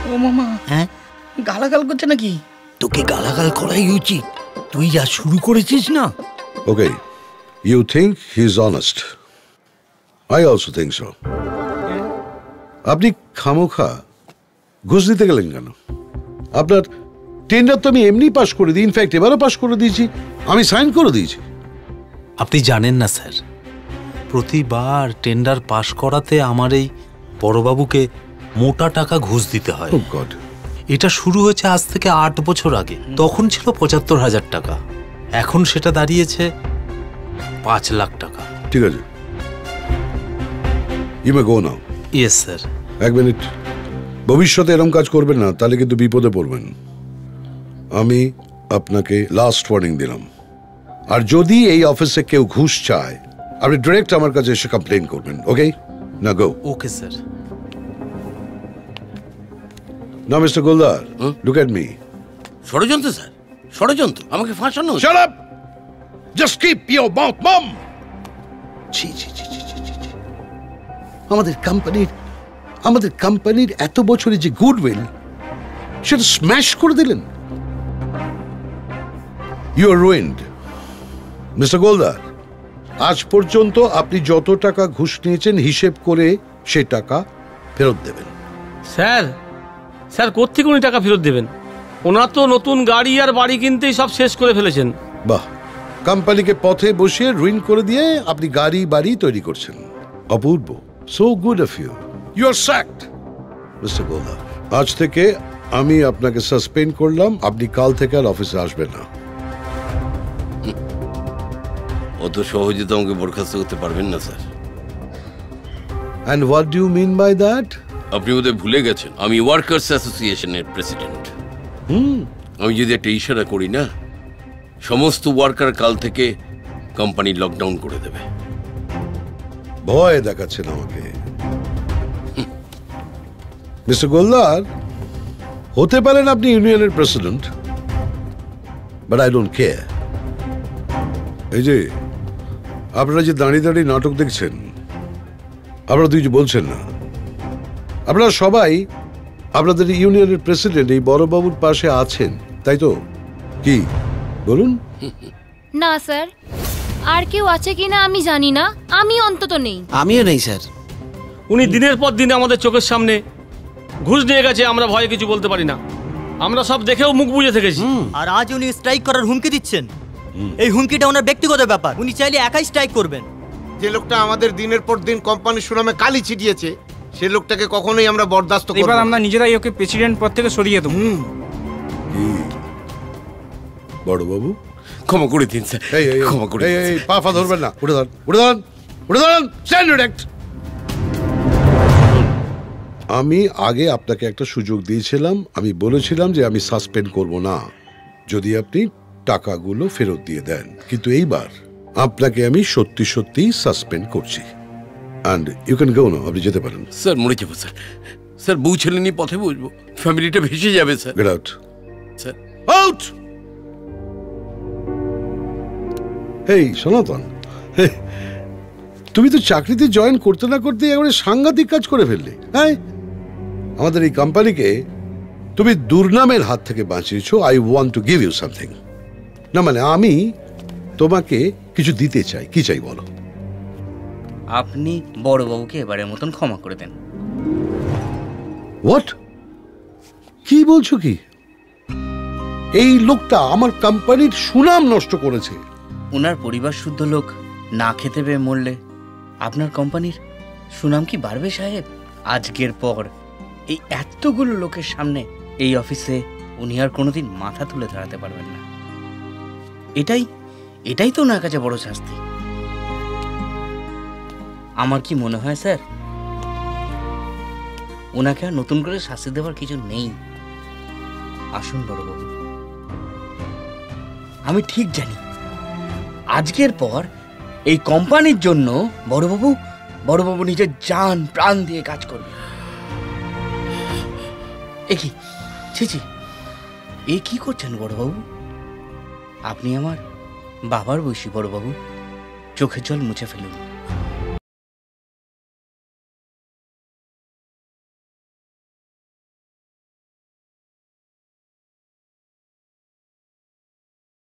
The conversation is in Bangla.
ও মামা, হ্যাঁ গালাগাল করছে নাকি? তোকে গালাগাল করাই উচিত, তুই যা শুরু করেছিস না। Okay, you think he's honest. I also think so. আপনি খামোখা ঘুষ দিতে গেলেন কেন? আপনার টেন্ডার তো আমি এমনি পাস করে দিই, ইনফ্যাক্ট এবারও পাস করে দিয়েছি, আমি সাইন করে দিয়েছি। আপনি জানেন না স্যার, প্রতিবার টেন্ডার পাশ করাতে আমার এই বড়বাবুকে মোটা টাকা ঘুষ দিতে হয়। Oh God. এটা শুরু হয়েছে আজ থেকে 8 বছর আগে। তখন ছিল 75,000 টাকা, এখন সেটা দাঁড়িয়েছে 5 লাখ টাকা। ঠিক আছে, you may go now. Yes sir. এক মিনিট, ভবিষ্যতে এরকম কাজ করবেন না, তাহলে কিন্তু বিপদে পড়বেন। আমি আপনাকে লাস্ট ওয়ার্নিং দিলাম, আর যদি এই অফিসে কেউ ঘুষ চায় আপনি ডিরেক্ট আমার কাছে এসে কমপ্লেন করবেন। ওকে, না গো। Okay sir. না mister Goldar, look at me. ষড়যন্ত্র স্যার, ষড়যন্ত্র, আমাকে ফাঁসানো। Shut up, just keep your mouth mum. ছি ছি ছি ছি ছি ছি। আমাদের কোম্পানির এত বছরের যে গুডউইল সেটা স্ম্যাশ করে দিলেন। You are ruined. Mister Goldar, আজ পর্যন্ত আপনি যত টাকা ঘুষ নিয়েছেন হিসেব করে সে টাকা ফেরত দেবেন। স্যার কোত্থেকে উনি টাকা ফেরত দেবেন? ওনার তো নতুন গাড়ি আর বাড়ি কিনতেই সব শেষ করে ফেলেছেন। বাহ, কোম্পানিকে পথে বসিয়ে রুইন করে দিয়ে আপনি গাড়ি বাড়ি তৈরি করছেন। অপূর্ব, so good of you. You are sacked mister Goldar. আজ থেকে আমি আপনাকে সাসপেন্ড করলাম, আপনি কাল থেকে আর অফিসে আসবেন না। অত সহজে তো আমাকে বরখাস্ত করতে পারবেন না sir. And what do you mean by that? আপনি বোধহয় ভুলে গেছেন আমি ওয়ার্কার্স অ্যাসোসিয়েশনের প্রেসিডেন্ট। আমি যদি একটা ইশারা করি না, সমস্ত ওয়ার্কার কাল থেকে কোম্পানি লকডাউন করে দেবে। ভয় দেখাচ্ছেন আমাকে। মিস্টার গোলদার, হতে পারেন আপনি ইউনিয়নের president, but I don't care. এই যে আপনারা যে দাঁড়িয়ে দাঁড়িয়ে নাটক দেখছেন, আপনারা তো কিছু বলছেন না। আপনারা সবাই আপনাদের ইউনিয়নের প্রেসিডেন্ট এই বড়বাবুর পাশে আছেন, তাই তো? কি বলুন? না স্যার, আর কেউ আছে কিনা আমি জানি না, আমি অন্তত নেই। আমিও নেই স্যার। উনি দিনের পর দিন আমাদের চোখের সামনে ঘুষ নিয়ে গেছে, আমরা ভয়ে কিছু বলতে পারি না। আমরা সব দেখেও মুখ বুজে থেকেছি। আর আজ উনি স্ট্রাইক করার হুমকি দিচ্ছেন। এই হুমকিটা ওনার ব্যক্তিগত ব্যাপার, উনি চাইলে একাই স্ট্রাইক করবেন। যে লোকটা আমাদের দিনের পর দিন কোম্পানির সুনামে কালি ছিটিয়েছে, সে লোকটাকে কখনোই আমরা বরদাস্ত করব না। এবার আমরা নিজেরাই ওকে প্রেসিডেন্ট পদ থেকে সরিয়ে দেবো। বড়বাবু, ক্ষমা করে দিন স্যার, ক্ষমা করে দিন। এই পা ধরবেন না, উঠে দাঁড়ান, উঠে দাঁড়ান, উঠে দাঁড়ান, স্ট্যান্ড ডিরেক্ট। আমি আগে আপনাকে একটা সুযোগ দিয়েছিলাম, আমি বলেছিলাম যে আমি সাসপেন্ড করব না যদি আপনি টাকাগুলো ফেরত দিয়ে দেন, কিন্তু এইবার আপনাকে আমি সত্যি সত্যি সাসপেন্ড করছি। অ্যান্ড ইউ ক্যান গো নাও, আপনি যেতে পারেন। স্যার মরে যাবো স্যার, স্যার বউ ছেলে নিয়ে পথে বসবো, ফ্যামিলিটা ভেসে যাবে sir. Get out sir, out. এই সনাতন, তুমি তো চাকরিতে জয়েন করতে না করতে একেবারে সাংঘাতিক কাজ করে ফেললে। হ্যাঁ, আমাদের এই কোম্পানিকে তুমি দুর্নামের হাত থেকে বাঁচিয়েছো। I want to give you something. না মানে আমি তোমাকে কিছু দিতে চাই। কি চাই বলো? আপনি বড়বাবুকে এবারের মতন ক্ষমা করে দেন। হোয়াট? কি বলছো কি? এই লোকটা আমার কোম্পানির সুনাম নষ্ট করেছে। ওনার পরিবার শুদ্ধ লোক না খেতে পেয়ে মরলে আপনার কোম্পানির সুনাম কি বাড়বে সাহেব? আজকের পর এই এতগুলো লোকের সামনে এই অফিসে উনি আর কোনোদিন মাথা তুলে দাঁড়াতে পারবেন না। এটাই তো ওনার কাছে বড় শাস্তি। আমার কি মনে হয় স্যার, ওনাকে আর নতুন করে শাস্তি দেওয়ার কিছু নেই। আসুন বড়বাবু, আমি ঠিক জানি আজকের পর এই কোম্পানির জন্য বড়বাবু নিজের জান প্রাণ দিয়ে কাজ করবে। এ কি করছেন বড়বাবু? আপনি আমার বাবার বয়সী বড়বাবু, চোখের জল মুছে ফেলুন।